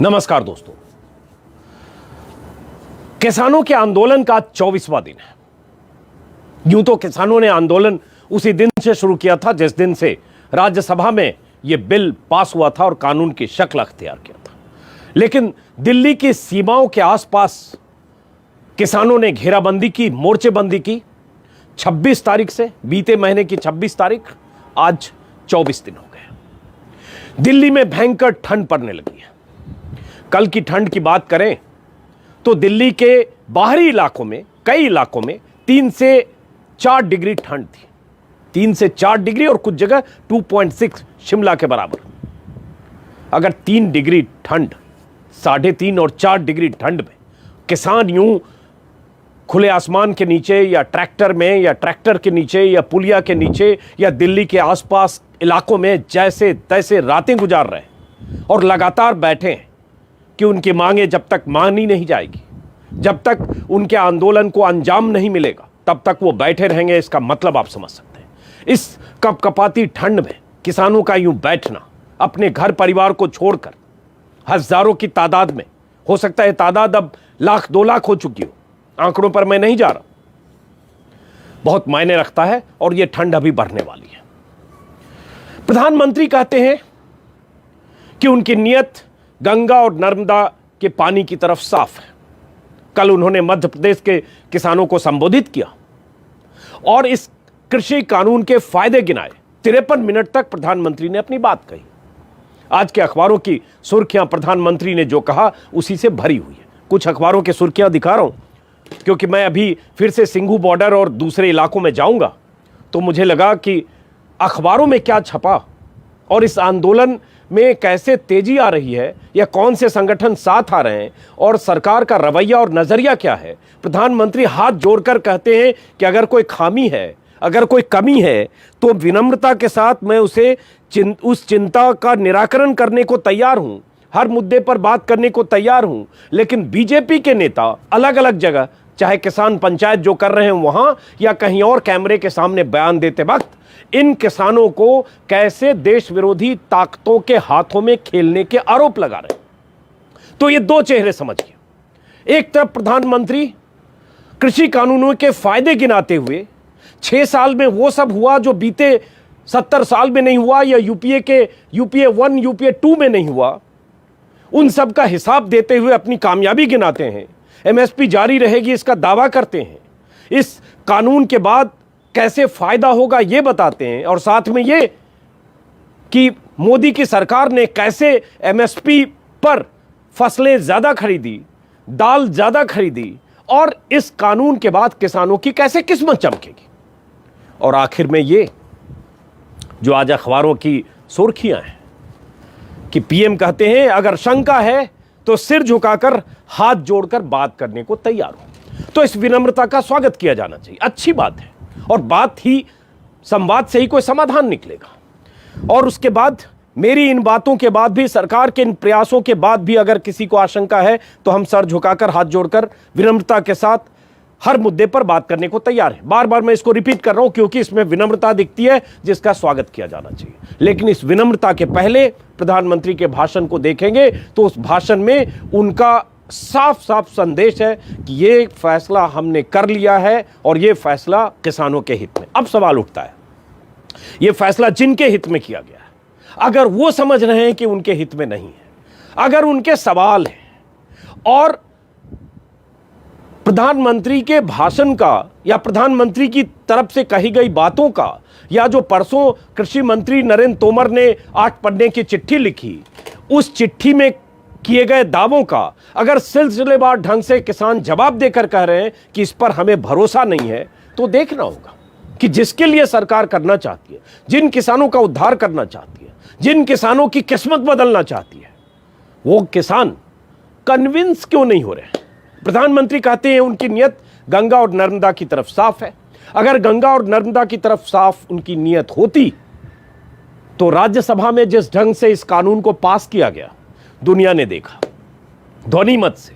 नमस्कार दोस्तों। किसानों के आंदोलन का 24वां दिन है। यूं तो किसानों ने आंदोलन उसी दिन से शुरू किया था जिस दिन से राज्यसभा में यह बिल पास हुआ था और कानून की शक्ल अख्तियार किया था। लेकिन दिल्ली की सीमाओं के आसपास किसानों ने घेराबंदी की, मोर्चेबंदी की। 26 तारीख से, बीते महीने की 26 तारीख, आज 24 दिन हो गए। दिल्ली में भयंकर ठंड पड़ने लगी है। कल की ठंड की बात करें तो दिल्ली के बाहरी इलाकों में, कई इलाकों में 3 से 4 डिग्री ठंड थी। 3 से 4 डिग्री और कुछ जगह 2.6 शिमला के बराबर। अगर 3 डिग्री ठंड, 3.5 और 4 डिग्री ठंड में किसान यूं खुले आसमान के नीचे या ट्रैक्टर में या ट्रैक्टर के नीचे या पुलिया के नीचे या दिल्ली के आसपास इलाकों में जैसे तैसे रातें गुजार रहे हैं और लगातार बैठे हैं कि उनकी मांगें जब तक मानी नहीं जाएगी, जब तक उनके आंदोलन को अंजाम नहीं मिलेगा, तब तक वो बैठे रहेंगे। इसका मतलब आप समझ सकते हैं। इस कपकपाती ठंड में किसानों का यूं बैठना, अपने घर परिवार को छोड़कर हजारों की तादाद में, हो सकता है तादाद अब 1,00,000 2 लाख हो चुकी हो, आंकड़ों पर मैं नहीं जा रहा, बहुत मायने रखता है और यह ठंड अभी बढ़ने वाली है। प्रधानमंत्री कहते हैं कि उनकी नीयत गंगा और नर्मदा के पानी की तरफ साफ है। कल उन्होंने मध्य प्रदेश के किसानों को संबोधित किया और इस कृषि कानून के फायदे गिनाए। 53 मिनट तक प्रधानमंत्री ने अपनी बात कही। आज के अखबारों की सुर्खियां प्रधानमंत्री ने जो कहा उसी से भरी हुई है। कुछ अखबारों की सुर्खियां दिखा रहा हूं क्योंकि मैं अभी फिर से सिंघू बॉर्डर और दूसरे इलाकों में जाऊंगा, तो मुझे लगा कि अखबारों में क्या छपा और इस आंदोलन में कैसे तेजी आ रही है या कौन से संगठन साथ आ रहे हैं और सरकार का रवैया और नजरिया क्या है। प्रधानमंत्री हाथ जोड़कर कहते हैं कि अगर कोई खामी है, अगर कोई कमी है तो विनम्रता के साथ मैं उसे उस चिंता का निराकरण करने को तैयार हूं, हर मुद्दे पर बात करने को तैयार हूं। लेकिन बीजेपी के नेता अलग अलग जगह, चाहे किसान पंचायत जो कर रहे हैं वहां या कहीं और, कैमरे के सामने बयान देते वक्त इन किसानों को कैसे देश विरोधी ताकतों के हाथों में खेलने के आरोप लगा रहे हैं। तो ये दो चेहरे समझिए। एक तरफ प्रधानमंत्री कृषि कानूनों के फायदे गिनाते हुए 6 साल में वो सब हुआ जो बीते 70 साल में नहीं हुआ या यूपीए 1 यूपीए 2 में नहीं हुआ, उन सब का हिसाब देते हुए अपनी कामयाबी गिनाते हैं। एमएसपी जारी रहेगी इसका दावा करते हैं। इस कानून के बाद कैसे फायदा होगा ये बताते हैं और साथ में ये कि मोदी की सरकार ने कैसे एमएसपी पर फसलें ज्यादा खरीदी, दाल ज्यादा खरीदी और इस कानून के बाद किसानों की कैसे किस्मत चमकेगी। और आखिर में ये जो आज अखबारों की सुर्खियां हैं कि पीएम कहते हैं अगर शंका है तो सिर झुकाकर हाथ जोड़कर बात करने को तैयार हो। तो इस विनम्रता का स्वागत किया जाना चाहिए, अच्छी बात है और संवाद से ही कोई समाधान निकलेगा। और उसके बाद मेरी इन बातों के बाद भी, सरकार के इन प्रयासों के बाद भी अगर किसी को आशंका है तो हम सर झुकाकर हाथ जोड़कर विनम्रता के साथ हर मुद्दे पर बात करने को तैयार है। बार बार मैं इसको रिपीट कर रहा हूं क्योंकि इसमें विनम्रता दिखती है जिसका स्वागत किया जाना चाहिए। लेकिन इस विनम्रता के पहले प्रधानमंत्री के भाषण को देखेंगे तो उस भाषण में उनका साफ साफ संदेश है कि ये फैसला हमने कर लिया है और ये फैसला किसानों के हित में। अब सवाल उठता है, ये फैसला जिनके हित में किया गया है, अगर वो समझ रहे हैं कि उनके हित में नहीं है, अगर उनके सवाल हैं और प्रधानमंत्री के भाषण का या प्रधानमंत्री की तरफ से कही गई बातों का या जो परसों कृषि मंत्री नरेंद्र तोमर ने 8 पन्ने की चिट्ठी लिखी, उस चिट्ठी में किए गए दावों का अगर सिलसिलेवार ढंग से किसान जवाब देकर कह रहे हैं कि इस पर हमें भरोसा नहीं है, तो देखना होगा कि जिसके लिए सरकार करना चाहती है, जिन किसानों का उद्धार करना चाहती है, जिन किसानों की किस्मत बदलना चाहती है, वो किसान कन्विंस क्यों नहीं हो रहे। प्रधानमंत्री कहते हैं उनकी नीयत गंगा और नर्मदा की तरफ साफ है। अगर गंगा और नर्मदा की तरफ साफ उनकी नीयत होती तो राज्यसभा में जिस ढंग से इस कानून को पास किया गया, दुनिया ने देखा, ध्वनि मत से,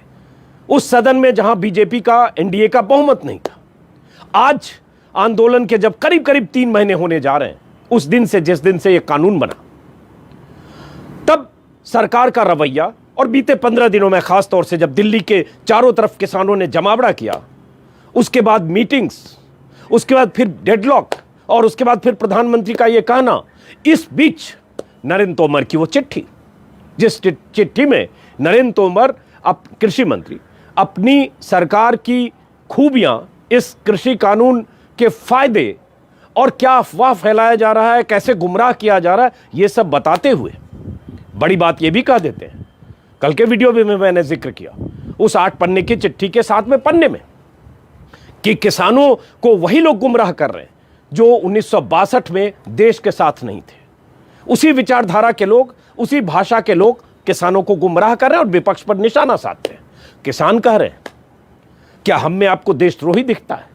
उस सदन में जहां बीजेपी का, एनडीए का बहुमत नहीं था। आज आंदोलन के जब करीब करीब 3 महीने होने जा रहे हैं, उस दिन से, जिस दिन से यह कानून बना, तब सरकार का रवैया और बीते 15 दिनों में खास तौर से जब दिल्ली के चारों तरफ किसानों ने जमावड़ा किया, उसके बाद मीटिंग्स, उसके बाद फिर डेडलॉक और उसके बाद फिर प्रधानमंत्री का यह कहना, इस बीच नरेंद्र तोमर की वो चिट्ठी, जिस चिट्ठी में नरेंद्र तोमर कृषि मंत्री अपनी सरकार की खूबियां, इस कृषि कानून के फायदे और क्या अफवाह फैलाया जा रहा है, कैसे गुमराह किया जा रहा है, ये सब बताते हुए बड़ी बात ये भी कह देते हैं, कल के वीडियो में मैंने जिक्र किया उस 8 पन्ने की चिट्ठी के 7वें पन्ने में, कि किसानों को वही लोग गुमराह कर रहे हैं जो 1962 में देश के साथ नहीं थे। उसी विचारधारा के लोग, उसी भाषा के लोग किसानों को गुमराह कर रहे हैं और विपक्ष पर निशाना साधते हैं। किसान कह रहे हैं, क्या हम में आपको देशद्रोही दिखता है?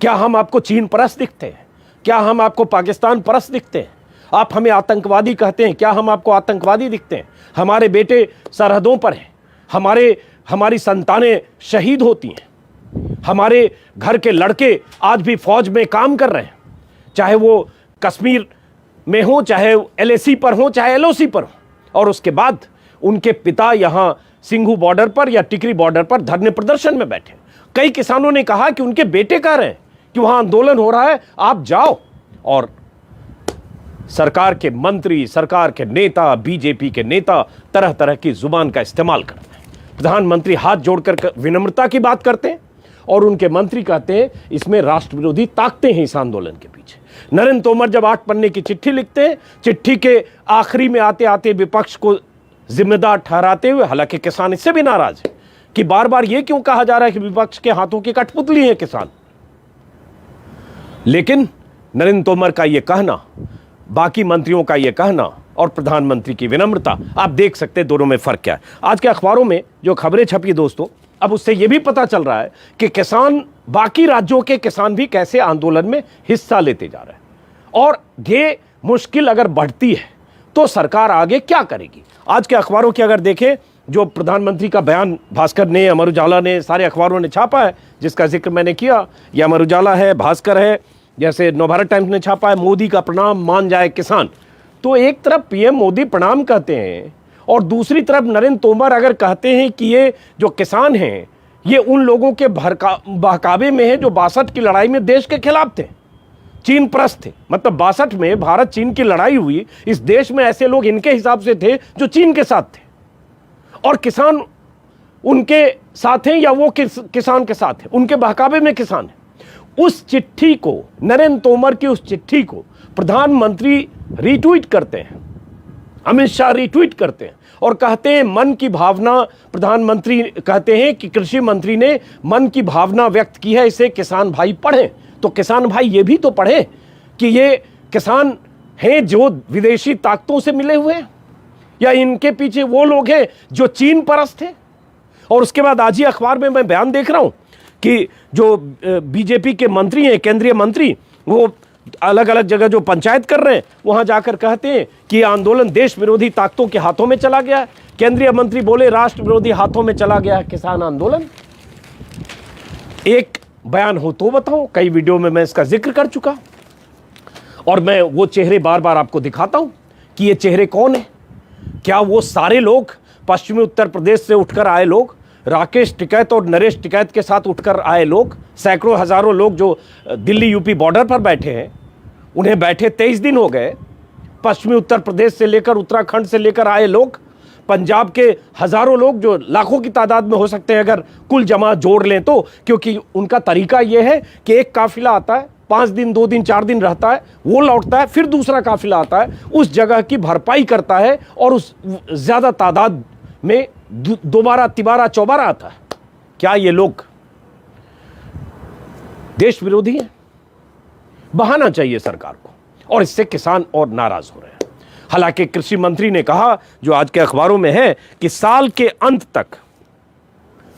क्या हम आपको चीन परस्त दिखते हैं? क्या हम आपको पाकिस्तान परस्त दिखते हैं? आप हमें आतंकवादी कहते हैं, क्या हम आपको आतंकवादी दिखते हैं? हमारे बेटे सरहदों पर हैं, हमारी संतानें शहीद होती हैं, हमारे घर के लड़के आज भी फौज में काम कर रहे हैं, चाहे वो कश्मीर में हो, चाहे LAC पर हो, चाहे LOC पर हो, और उसके बाद उनके पिता यहां सिंघू बॉर्डर पर या टिकरी बॉर्डर पर धरने प्रदर्शन में बैठे। कई किसानों ने कहा कि उनके बेटे कह रहे हैं कि वहां आंदोलन हो रहा है, आप जाओ, और सरकार के मंत्री, सरकार के नेता, बीजेपी के नेता तरह तरह की जुबान का इस्तेमाल करते हैं। प्रधानमंत्री हाथ जोड़कर विनम्रता की बात करते हैं और उनके मंत्री कहते हैं इसमें राष्ट्र विरोधी ताकतें हैं इस आंदोलन के पीछे। नरेंद्र तोमर जब 8 पन्ने की चिट्ठी लिखते हैं, चिट्ठी के आखिरी में आते आते विपक्ष को जिम्मेदार ठहराते हुए, हालांकि किसान इससे भी नाराज है कि बार बार यह क्यों कहा जा रहा है कि विपक्ष के हाथों की कठपुतली है किसान, लेकिन नरेंद्र तोमर का यह कहना, बाकी मंत्रियों का यह कहना और प्रधानमंत्री की विनम्रता, आप देख सकते हैं दोनों में फर्क क्या है। आज के अखबारों में जो खबरें छपी दोस्तों, अब उससे यह भी पता चल रहा है कि किसान, बाकी राज्यों के किसान भी कैसे आंदोलन में हिस्सा लेते जा रहे हैं, और ये मुश्किल अगर बढ़ती है तो सरकार आगे क्या करेगी। आज के अखबारों की अगर देखें, जो प्रधानमंत्री का बयान भास्कर ने, अमर उजाला ने, सारे अखबारों ने छापा है, जिसका जिक्र मैंने किया, यह अमर उजाला है, भास्कर है, जैसे नवभारत टाइम्स ने छापा है, मोदी का प्रणाम मान जाए किसान। तो एक तरफ पीएम मोदी प्रणाम कहते हैं और दूसरी तरफ नरेंद्र तोमर अगर कहते हैं कि ये जो किसान हैं ये उन लोगों के बहकावे में है जो 62 की लड़ाई में देश के खिलाफ थे, चीन परस्त थे। मतलब 62 में भारत चीन की लड़ाई हुई, इस देश में ऐसे लोग इनके हिसाब से थे जो चीन के साथ थे, और किसान उनके साथ हैं या वो किसान के साथ हैं, उनके बहकावे में किसान है। उस चिट्ठी को, नरेंद्र तोमर की उस चिट्ठी को प्रधानमंत्री रीट्वीट करते हैं, अमित शाह रीट्वीट करते हैं और कहते हैं मन की भावना, प्रधानमंत्री कहते हैं कि कृषि मंत्री ने मन की भावना व्यक्त की है, इसे किसान भाई पढ़ें। तो किसान भाई ये भी तो पढ़ें कि ये किसान हैं जो विदेशी ताकतों से मिले हुए हैं, या इनके पीछे वो लोग हैं जो चीन परस्त हैं। और उसके बाद आज ही अखबार में मैं बयान देख रहा हूं कि जो बीजेपी के मंत्री हैं, केंद्रीय मंत्री, वो अलग अलग जगह जो पंचायत कर रहे हैं वहां जाकर कहते हैं कि आंदोलन देश विरोधी ताकतों के हाथों में चला गया है। केंद्रीय मंत्री बोले राष्ट्र विरोधी हाथों में चला गया है किसान आंदोलन। एक बयान हो तो बताओ, कई वीडियो में मैं इसका जिक्र कर चुका, और मैं वो चेहरे बार बार आपको दिखाता हूं कि ये चेहरे कौन है। क्या वो सारे लोग पश्चिमी उत्तर प्रदेश से उठकर आए लोग, राकेश टिकैत और नरेश टिकैत के साथ उठकर आए लोग, सैकड़ों हजारों लोग जो दिल्ली यूपी बॉर्डर पर बैठे हैं, उन्हें बैठे 23 दिन हो गए, पश्चिमी उत्तर प्रदेश से लेकर उत्तराखंड से लेकर आए लोग, पंजाब के हजारों लोग जो लाखों की तादाद में हो सकते हैं अगर कुल जमा जोड़ लें तो, क्योंकि उनका तरीका यह है कि एक काफिला आता है, 5 दिन 2 दिन 4 दिन रहता है, वो लौटता है, फिर दूसरा काफिला आता है, उस जगह की भरपाई करता है और उस ज्यादा तादाद में दोबारा तिबारा चौबारा आता है। क्या ये लोग देश विरोधी हैं? बहाना चाहिए सरकार को, और इससे किसान और नाराज हो रहे हैं। हालांकि कृषि मंत्री ने कहा, जो आज के अखबारों में है, कि साल के अंत तक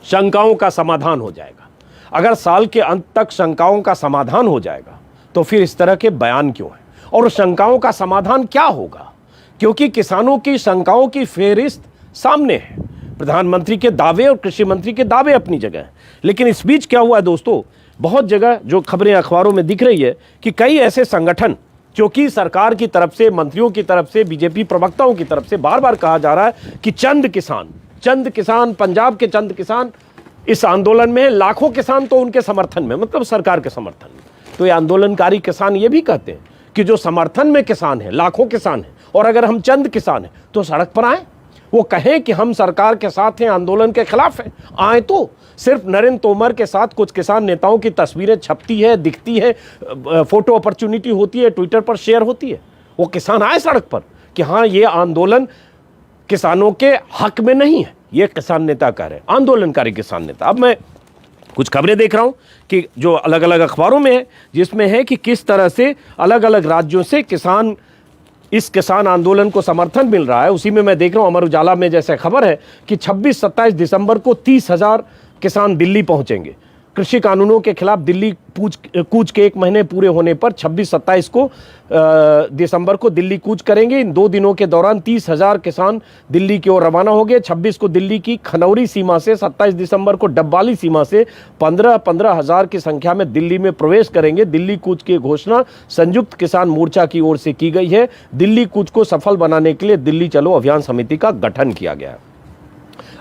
शंकाओं का समाधान हो जाएगा। अगर साल के अंत तक शंकाओं का समाधान हो जाएगा तो फिर इस तरह के बयान क्यों है, और शंकाओं का समाधान क्या होगा? क्योंकि किसानों की शंकाओं की फेहरिस्त सामने है। प्रधानमंत्री के दावे और कृषि मंत्री के दावे अपनी जगह है, लेकिन इस बीच क्या हुआ है दोस्तों, बहुत जगह जो खबरें अखबारों में दिख रही है कि कई ऐसे संगठन जो कि सरकार की तरफ से, मंत्रियों की तरफ से, बीजेपी प्रवक्ताओं की तरफ से बार बार कहा जा रहा है कि चंद किसान चंद किसान, पंजाब के चंद किसान इस आंदोलन में हैं, लाखों किसान तो उनके समर्थन में, मतलब सरकार के समर्थन में। तो ये आंदोलनकारी किसान ये भी कहते हैं कि जो समर्थन में किसान हैं, लाखों किसान हैं, और अगर हम चंद किसान हैं तो सड़क पर आए, वो कहें कि हम सरकार के साथ हैं, आंदोलन के खिलाफ हैं, आए। तो सिर्फ नरेंद्र तोमर के साथ कुछ किसान नेताओं की तस्वीरें छपती है, दिखती है, फोटो अपॉर्चुनिटी होती है, ट्विटर पर शेयर होती है, वो किसान आए सड़क पर कि हाँ ये आंदोलन किसानों के हक में नहीं है, ये किसान नेता कह रहे हैं, आंदोलनकारी किसान नेता। अब मैं कुछ खबरें देख रहा हूं कि जो अलग अलग अखबारों में है, जिसमें है कि किस तरह से अलग अलग राज्यों से इस किसान आंदोलन को समर्थन मिल रहा है। उसी में मैं देख रहा हूं अमर उजाला में जैसे खबर है कि 26-27 दिसंबर को 30,000 किसान दिल्ली पहुंचेंगे। कृषि कानूनों के खिलाफ दिल्ली कूच के 1 महीने पूरे होने पर 26-27 को दिसंबर को दिल्ली कूच करेंगे। इन 2 दिनों के दौरान 30,000 किसान दिल्ली की ओर रवाना हो गए। 26 को दिल्ली की खनौरी सीमा से, 27 दिसंबर को डब्बाली सीमा से 15-15 हजार की संख्या में दिल्ली में प्रवेश करेंगे। दिल्ली कूच की घोषणा संयुक्त किसान मोर्चा की ओर से की गई है। दिल्ली कूच को सफल बनाने के लिए दिल्ली चलो अभियान समिति का गठन किया गया है।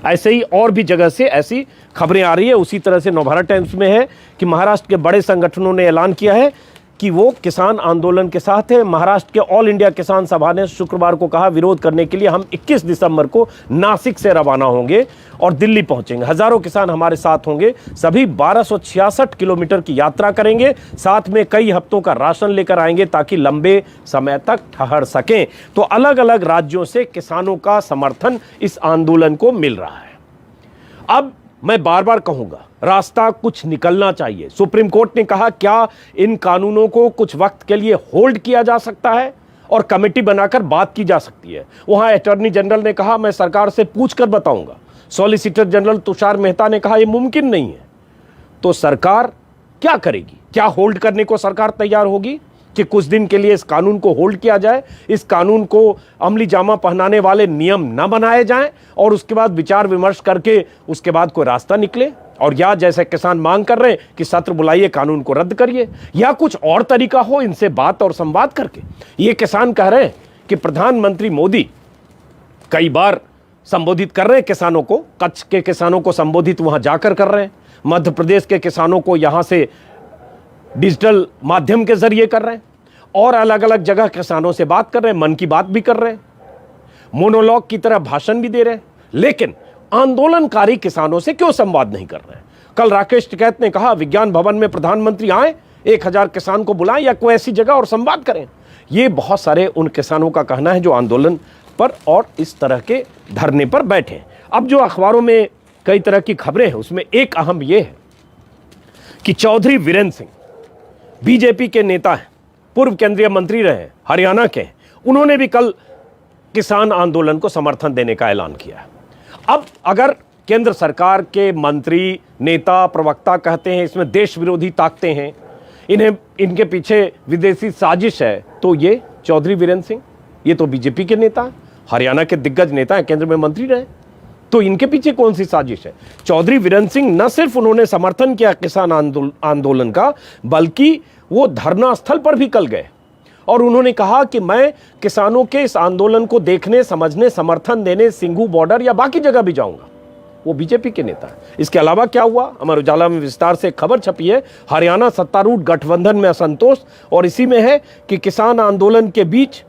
ऐसे ही और भी जगह से ऐसी खबरें आ रही है। उसी तरह से नवभारत टाइम्स में है कि महाराष्ट्र के बड़े संगठनों ने ऐलान किया है कि वो किसान आंदोलन के साथ है। महाराष्ट्र के ऑल इंडिया किसान सभा ने शुक्रवार को कहा, विरोध करने के लिए हम 21 दिसंबर को नासिक से रवाना होंगे और दिल्ली पहुंचेंगे। हजारों किसान हमारे साथ होंगे। सभी 1266 किलोमीटर की यात्रा करेंगे। साथ में कई हफ्तों का राशन लेकर आएंगे ताकि लंबे समय तक ठहर सकें। तो अलग अलग राज्यों से किसानों का समर्थन इस आंदोलन को मिल रहा है। अब मैं बार बार कहूंगा, रास्ता कुछ निकलना चाहिए। सुप्रीम कोर्ट ने कहा क्या इन कानूनों को कुछ वक्त के लिए होल्ड किया जा सकता है और कमेटी बनाकर बात की जा सकती है। वहां अटॉर्नी जनरल ने कहा मैं सरकार से पूछकर बताऊंगा। सॉलिसिटर जनरल तुषार मेहता ने कहा यह मुमकिन नहीं है। तो सरकार क्या करेगी? क्या होल्ड करने को सरकार तैयार होगी कि कुछ दिन के लिए इस कानून को होल्ड किया जाए, इस कानून को अमली जामा पहनाने वाले नियम न बनाए जाएं और उसके बाद विचार विमर्श करके उसके बाद कोई रास्ता निकले? और या जैसे किसान मांग कर रहे हैं कि सत्र बुलाइए, कानून को रद्द करिए, या कुछ और तरीका हो इनसे बात और संवाद करके। ये किसान कह रहे हैं कि प्रधानमंत्री मोदी कई बार संबोधित कर रहे हैं किसानों को, कच्छ के किसानों को संबोधित वहां जाकर कर रहे हैं, मध्य प्रदेश के किसानों को यहां से डिजिटल माध्यम के जरिए कर रहे हैं और अलग अलग जगह किसानों से बात कर रहे हैं, मन की बात भी कर रहे हैं, मोनोलॉग की तरह भाषण भी दे रहे हैं। लेकिन आंदोलनकारी किसानों से क्यों संवाद नहीं कर रहे हैं? कल राकेश टिकैत ने कहा विज्ञान भवन में प्रधानमंत्री आए, 1000 किसान को बुलाएं या कोई ऐसी जगह और संवाद करें। ये बहुत सारे उन किसानों का कहना है जो आंदोलन पर और इस तरह के धरने पर बैठे। अब जो अखबारों में कई तरह की खबरें हैं उसमें एक अहम यह है कि चौधरी वीरेंद्र सिंह बीजेपी के नेता हैं, पूर्व केंद्रीय मंत्री रहे, हरियाणा के, उन्होंने भी कल किसान आंदोलन को समर्थन देने का ऐलान किया है। अब अगर केंद्र सरकार के मंत्री, नेता, प्रवक्ता कहते हैं इसमें देश विरोधी ताकतें हैं, इनके पीछे विदेशी साजिश है, तो ये चौधरी वीरेंद्र सिंह, ये तो बीजेपी के नेता, हरियाणा के दिग्गज नेता हैं, केंद्र में मंत्री रहे, तो इनके पीछे कौन सी साजिश है? चौधरी वीरेंद्र सिंह न सिर्फ उन्होंने समर्थन किया किसान आंदोलन का, बल्कि वो धरना स्थल पर भी कल गए और उन्होंने कहा कि मैं किसानों के इस आंदोलन को देखने, समझने, समर्थन देने सिंघू बॉर्डर या बाकी जगह भी जाऊंगा। वो बीजेपी के नेता है। इसके अलावा क्या हुआ? अमर उजाला में विस्तार से खबर छपी है, हरियाणा सत्तारूढ़ गठबंधन में असंतोष, और इसी में है कि किसान आंदोलन के बीच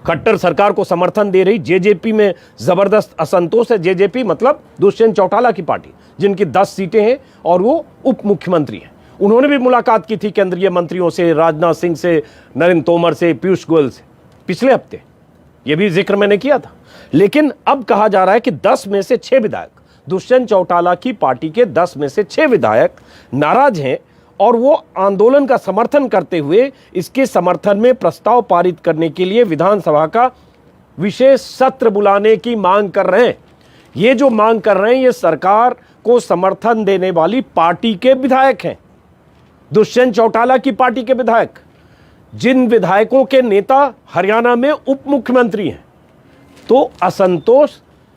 खट्टर सरकार को समर्थन दे रही जेजेपी में जबरदस्त असंतोष है। जेजेपी मतलब दुष्यंत चौटाला की पार्टी, जिनकी 10 सीटें हैं और वो उप मुख्यमंत्री हैं। उन्होंने भी मुलाकात की थी केंद्रीय मंत्रियों से, राजनाथ सिंह से, नरेंद्र तोमर से, पीयूष गोयल से पिछले हफ्ते, ये भी जिक्र मैंने किया था। लेकिन अब कहा जा रहा है कि 10 में से 6 विधायक, दुष्यंत चौटाला की पार्टी के 10 में से 6 विधायक नाराज हैं और वो आंदोलन का समर्थन करते हुए इसके समर्थन में प्रस्ताव पारित करने के लिए विधानसभा का विशेष सत्र बुलाने की मांग कर रहे हैं। ये जो मांग कर रहे हैं ये सरकार को समर्थन देने वाली पार्टी के विधायक हैं, दुष्यंत चौटाला की पार्टी के विधायक, जिन विधायकों के नेता हरियाणा में उप मुख्यमंत्री हैं। तो असंतोष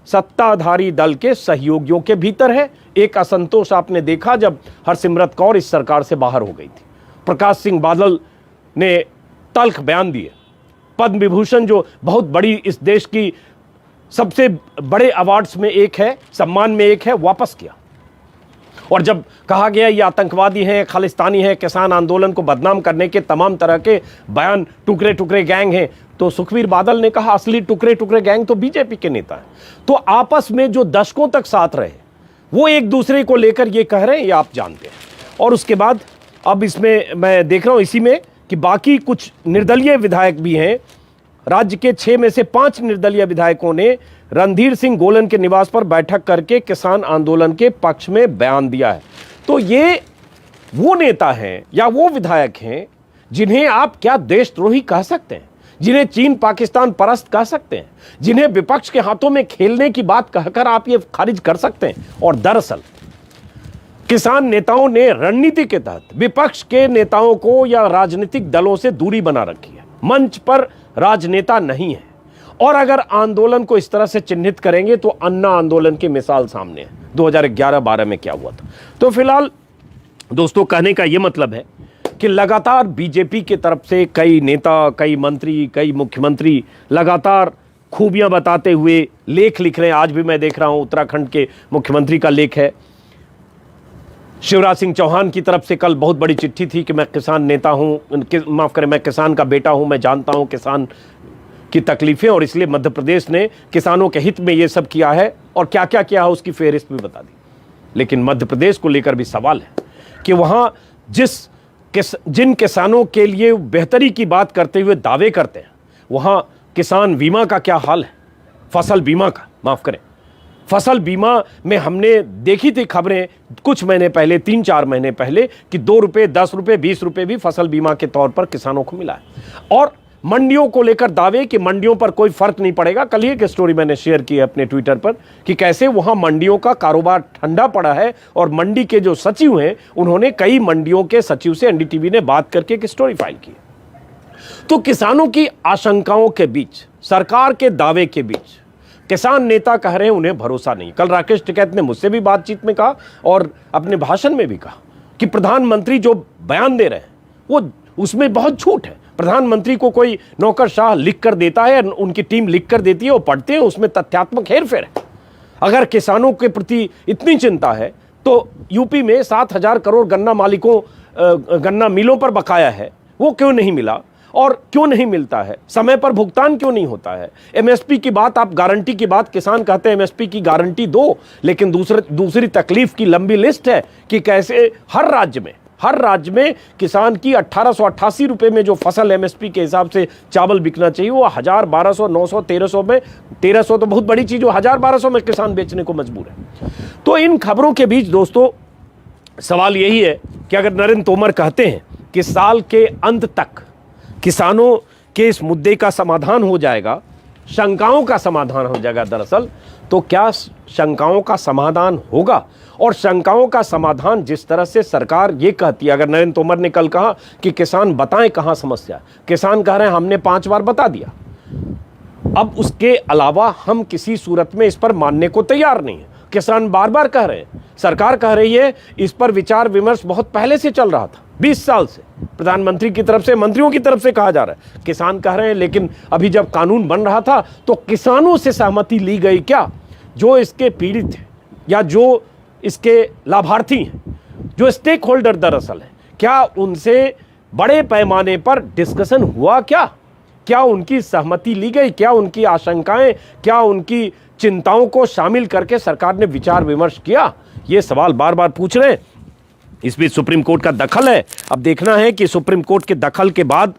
सत्ताधारी दल के सहयोगियों के भीतर है। एक असंतोष आपने देखा जब हरसिमरत कौर इस सरकार से बाहर हो गई थी। प्रकाश सिंह बादल ने तल्ख बयान दिए। पद्म विभूषण जो बहुत बड़ी इस देश की सबसे बड़े अवार्ड्स में एक है, सम्मान में एक है, वापस किया। और जब कहा गया ये आतंकवादी हैं, खालिस्तानी हैं, किसान आंदोलन को बदनाम करने के तमाम तरह के बयान, टुकड़े टुकड़े गैंग हैं, तो सुखबीर बादल ने कहा असली टुकड़े टुकड़े गैंग तो बीजेपी के नेता हैं। तो आपस में जो दशकों तक साथ रहे वो एक दूसरे को लेकर ये कह रहे हैं, ये आप जानते हैं। और उसके बाद अब इसमें मैं देख रहा हूं इसी में कि बाकी कुछ निर्दलीय विधायक भी हैं। राज्य के 6 में से 5 निर्दलीय विधायकों ने रणधीर सिंह गोलन के निवास पर बैठक करके किसान आंदोलन के पक्ष में बयान दिया है। तो ये वो नेता हैं या वो विधायक हैं जिन्हें आप क्या देशद्रोही कह सकते हैं, जिन्हें चीन पाकिस्तान परस्त कह सकते हैं, जिन्हें विपक्ष के हाथों में खेलने की बात कहकर आप ये खारिज कर सकते हैं। और दरअसल किसान नेताओं ने रणनीति के तहत विपक्ष के नेताओं को या राजनीतिक दलों से दूरी बना रखी है, मंच पर राजनेता नहीं है। और अगर आंदोलन को इस तरह से चिन्हित करेंगे तो अन्ना आंदोलन की मिसाल सामने है, 2011-12 में क्या हुआ था। तो फिलहाल दोस्तों कहने का यह मतलब है कि लगातार बीजेपी की तरफ से कई नेता, कई मंत्री, कई मुख्यमंत्री लगातार खूबियां बताते हुए लेख लिख रहे हैं। आज भी मैं देख रहा हूं उत्तराखंड के मुख्यमंत्री का लेख है। शिवराज सिंह चौहान की तरफ से कल बहुत बड़ी चिट्ठी थी कि मैं किसान नेता हूं, माफ करें, मैं किसान का बेटा हूं, मैं जानता हूं किसान की तकलीफें और इसलिए मध्य प्रदेश ने किसानों के हित में ये सब किया है और क्या क्या किया है उसकी फेहरिस्त भी बता दी। लेकिन मध्य प्रदेश को लेकर भी सवाल है कि वहां जिन किसानों के लिए बेहतरी की बात करते हुए दावे करते हैं, वहां किसान बीमा का क्या हाल है, फसल बीमा का, माफ करें, फसल बीमा में हमने देखी थी खबरें कुछ महीने पहले, 3-4 महीने पहले, कि 2 रुपए, 10 रुपए, 20 रुपए भी फसल बीमा के तौर पर किसानों को मिला है। और मंडियों को लेकर दावे कि मंडियों पर कोई फर्क नहीं पड़ेगा। कल ही एक स्टोरी मैंने शेयर की है अपने ट्विटर पर कि कैसे वहां मंडियों का कारोबार ठंडा पड़ा है और मंडी के जो सचिव हैं उन्होंने कई मंडियों के सचिव से एनडीटीवी ने बात करके एक स्टोरी फाइल की। तो किसानों की आशंकाओं के बीच, सरकार के दावे के बीच किसान नेता कह रहे हैं उन्हें भरोसा नहीं। कल राकेश टिकैत ने मुझसे भी बातचीत में कहा और अपने भाषण में भी कहा कि प्रधानमंत्री जो बयान दे रहे हैं वो उसमें बहुत झूठ है। प्रधानमंत्री को कोई नौकरशाह लिख कर देता है, उनकी टीम लिख कर देती है, वो पढ़ते हैं, उसमें तथ्यात्मक हेरफेर है। अगर किसानों के प्रति इतनी चिंता है तो यूपी में 7,000 करोड़ गन्ना मालिकों, गन्ना मिलों पर बकाया है, वो क्यों नहीं मिला और क्यों नहीं मिलता है, समय पर भुगतान क्यों नहीं होता है। एमएसपी की बात, आप गारंटी की बात, किसान कहते हैं एमएसपी की गारंटी दो, लेकिन दूसरी तकलीफ की लंबी लिस्ट है कि कैसे हर राज्य में किसान की 1888 रुपए में जो फसल एमएसपी के हिसाब से चावल बिकना चाहिए वो 1000, 1200, 900, 1300 में, 1300 तो बहुत बड़ी चीज, वो 1000, 1200 में किसान बेचने को मजबूर है। तो इन खबरों के बीच दोस्तों सवाल यही है कि अगर नरेंद्र तोमर कहते हैं कि साल के अंत तक किसानों के इस मुद्दे का समाधान हो जाएगा, शंकाओं का समाधान हो जाएगा, दरअसल तो क्या शंकाओं का समाधान होगा? और शंकाओं का समाधान जिस तरह से सरकार ये कहती है, अगर नरेंद्र तोमर ने कल कहा कि किसान बताएं कहां समस्या, किसान कह रहे हैं हमने 5 बार बता दिया, अब उसके अलावा हम किसी सूरत में इस पर मानने को तैयार नहीं है। किसान बार बार कह रहे हैं, सरकार कह रही है इस पर विचार विमर्श बहुत पहले से चल रहा था, 20 साल से प्रधानमंत्री की तरफ से, मंत्रियों की तरफ से कहा जा रहा है। किसान कह रहे हैं लेकिन अभी जब कानून बन रहा था तो किसानों से सहमति ली गई क्या? जो इसके पीड़ित हैं या जो इसके लाभार्थी हैं, जो स्टेक होल्डर दरअसल है, क्या उनसे बड़े पैमाने पर डिस्कशन हुआ क्या उनकी सहमति ली गई? क्या उनकी आशंकाएं, क्या उनकी चिंताओं को शामिल करके सरकार ने विचार विमर्श किया? ये सवाल बार बार पूछ रहे हैं। इस बीच सुप्रीम कोर्ट का दखल है। अब देखना है कि सुप्रीम कोर्ट के दखल के बाद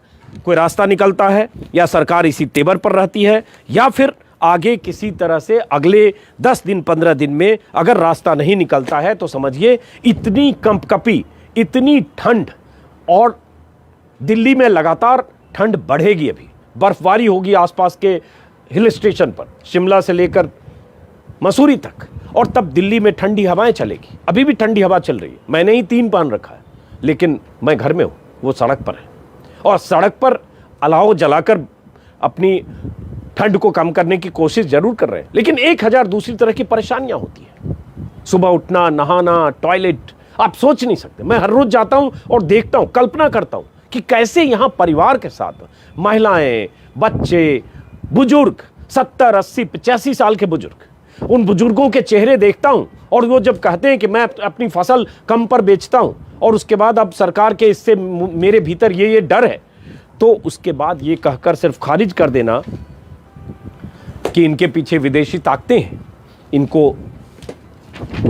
कोई रास्ता निकलता है या सरकार इसी तेवर पर रहती है, या फिर आगे किसी तरह से अगले 10 दिन 15 दिन में अगर रास्ता नहीं निकलता है तो समझिए इतनी कंपकपी, इतनी ठंड, और दिल्ली में लगातार ठंड बढ़ेगी। अभी बर्फबारी होगी आसपास के हिल स्टेशन पर, शिमला से लेकर मसूरी तक, और तब दिल्ली में ठंडी हवाएं चलेगी। अभी भी ठंडी हवा चल रही है, मैंने ही 3 पहन रखा है, लेकिन मैं घर में हूं, वो सड़क पर है, और सड़क पर अलाव जलाकर अपनी ठंड को कम करने की कोशिश जरूर कर रहे हैं। लेकिन 1000 दूसरी तरह की परेशानियां होती हैं, सुबह उठना, नहाना, टॉयलेट, आप सोच नहीं सकते। मैं हर रोज जाता हूं और देखता हूं, कल्पना करता हूं कि कैसे यहां परिवार के साथ महिलाएं, बच्चे, बुजुर्ग 70, 80, 85 साल के बुजुर्ग, उन बुजुर्गों के चेहरे देखता हूं और वो जब कहते हैं कि मैं अपनी फसल कम पर बेचता हूं और उसके बाद अब सरकार के इससे मेरे भीतर ये डर है, तो उसके बाद ये कहकर सिर्फ खारिज कर देना कि इनके पीछे विदेशी ताकतें हैं, इनको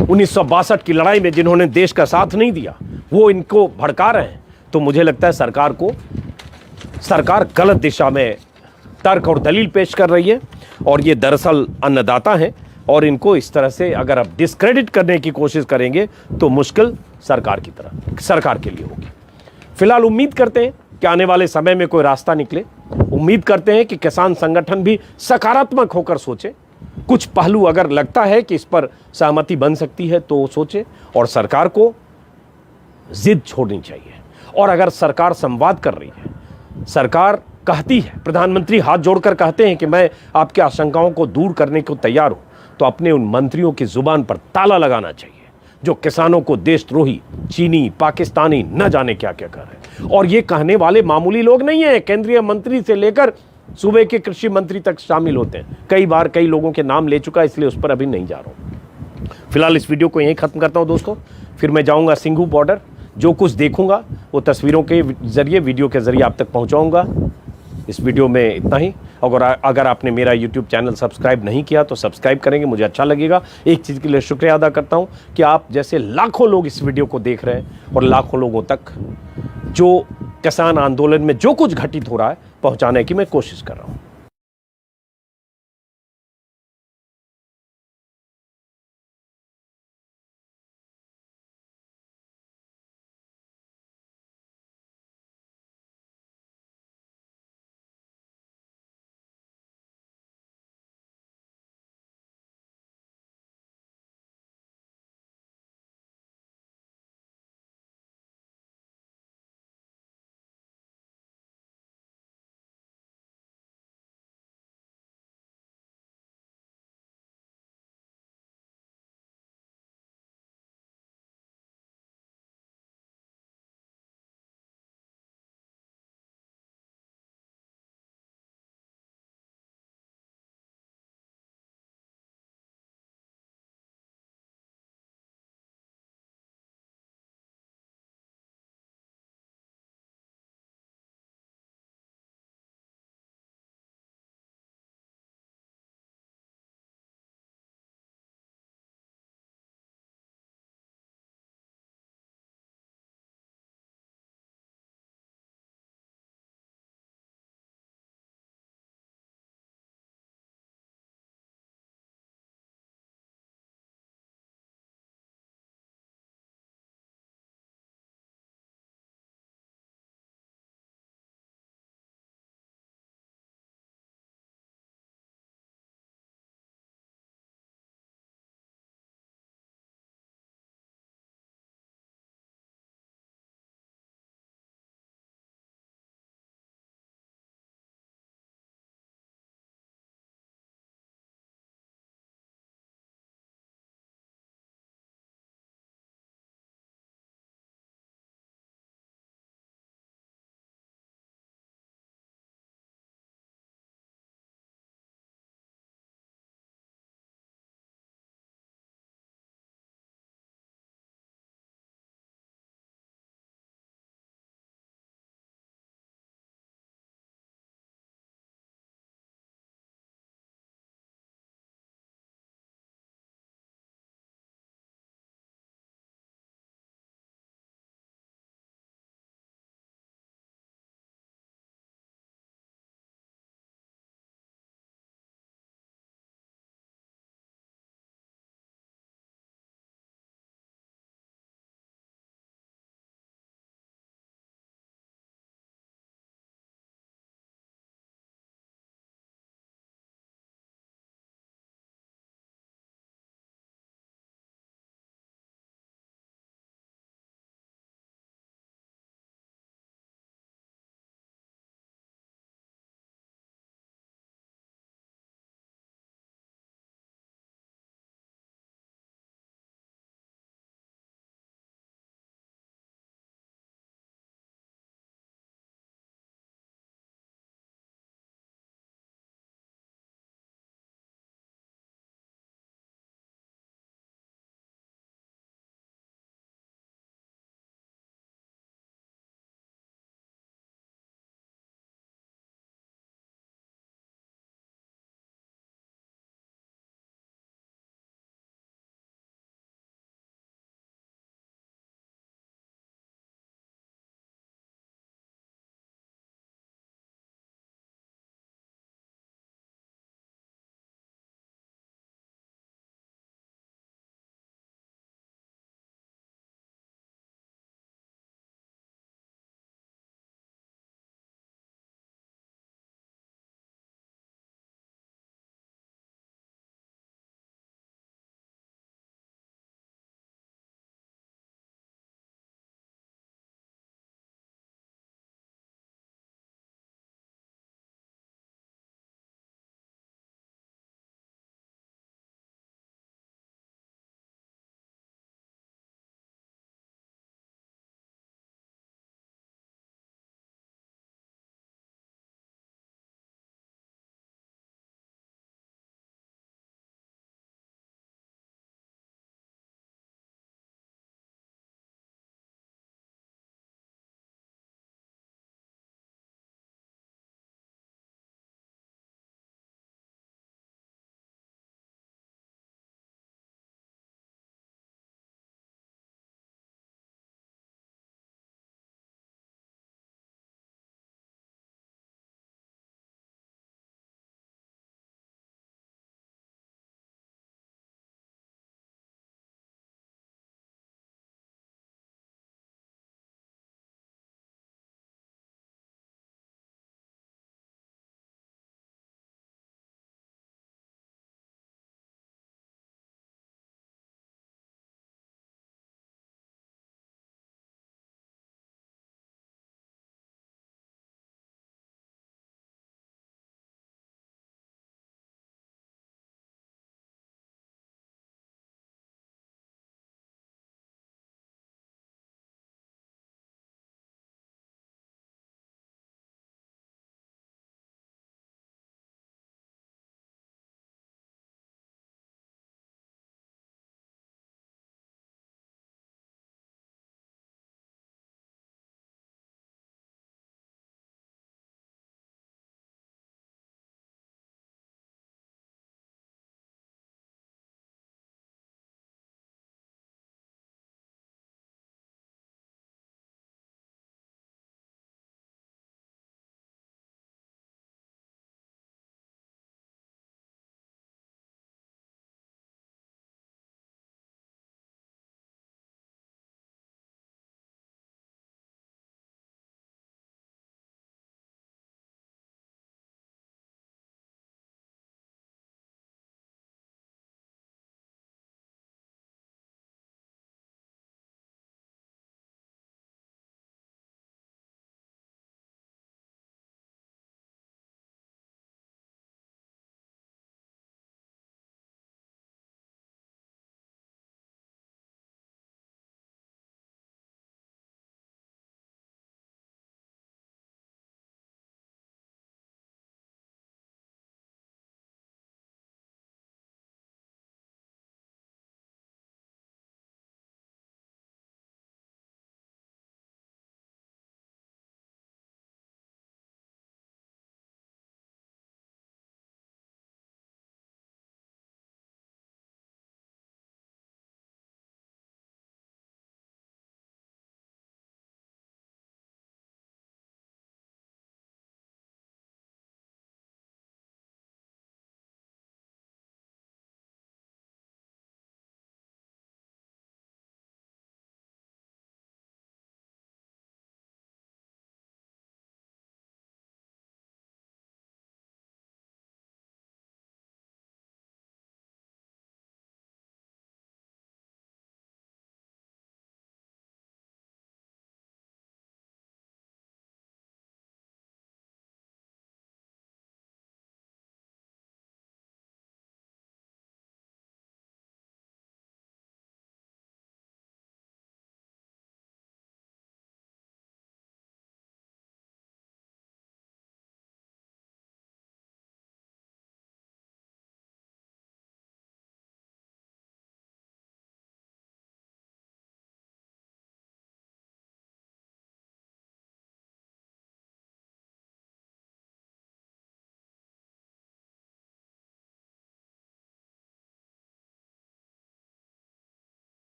1962 की लड़ाई में जिन्होंने देश का साथ नहीं दिया वो इनको भड़का रहे हैं, तो मुझे लगता है सरकार गलत दिशा में तर्क और दलील पेश कर रही है और ये दरअसल अन्नदाता हैं और इनको इस तरह से अगर आप डिस्क्रेडिट करने की कोशिश करेंगे तो मुश्किल सरकार के लिए होगी। फिलहाल उम्मीद करते हैं कि आने वाले समय में कोई रास्ता निकले। उम्मीद करते हैं कि किसान संगठन भी सकारात्मक होकर सोचे, कुछ पहलू अगर लगता है कि इस पर सहमति बन सकती है तो सोचे और सरकार को जिद छोड़नी चाहिए। और अगर सरकार संवाद कर रही है, सरकार कहती है, प्रधानमंत्री हाथ जोड़कर कहते हैं कि मैं आपकी आशंकाओं को दूर करने को तैयार हूं, तो अपने उन मंत्रियों की जुबान पर ताला लगाना चाहिए जो किसानों को देशद्रोही, चीनी, पाकिस्तानी न जाने क्या क्या कर रहे हैं। और ये कहने वाले मामूली लोग नहीं है, केंद्रीय मंत्री से लेकर सूबे के कृषि मंत्री तक शामिल होते हैं। कई बार कई लोगों के नाम ले चुका, इसलिए उस पर अभी नहीं जा रहा हूं। फिलहाल इस वीडियो को यहीं खत्म करता हूं दोस्तों, फिर मैं जाऊंगा सिंघू बॉर्डर, जो कुछ देखूंगा वो तस्वीरों के जरिए, वीडियो के जरिए आप तक पहुंचाऊंगा। इस वीडियो में इतना ही। अगर आपने मेरा YouTube चैनल सब्सक्राइब नहीं किया तो सब्सक्राइब करेंगे, मुझे अच्छा लगेगा। एक चीज़ के लिए शुक्रिया अदा करता हूं कि आप जैसे लाखों लोग इस वीडियो को देख रहे हैं और लाखों लोगों तक जो किसान आंदोलन में जो कुछ घटित हो रहा है पहुंचाने की मैं कोशिश कर रहा हूं।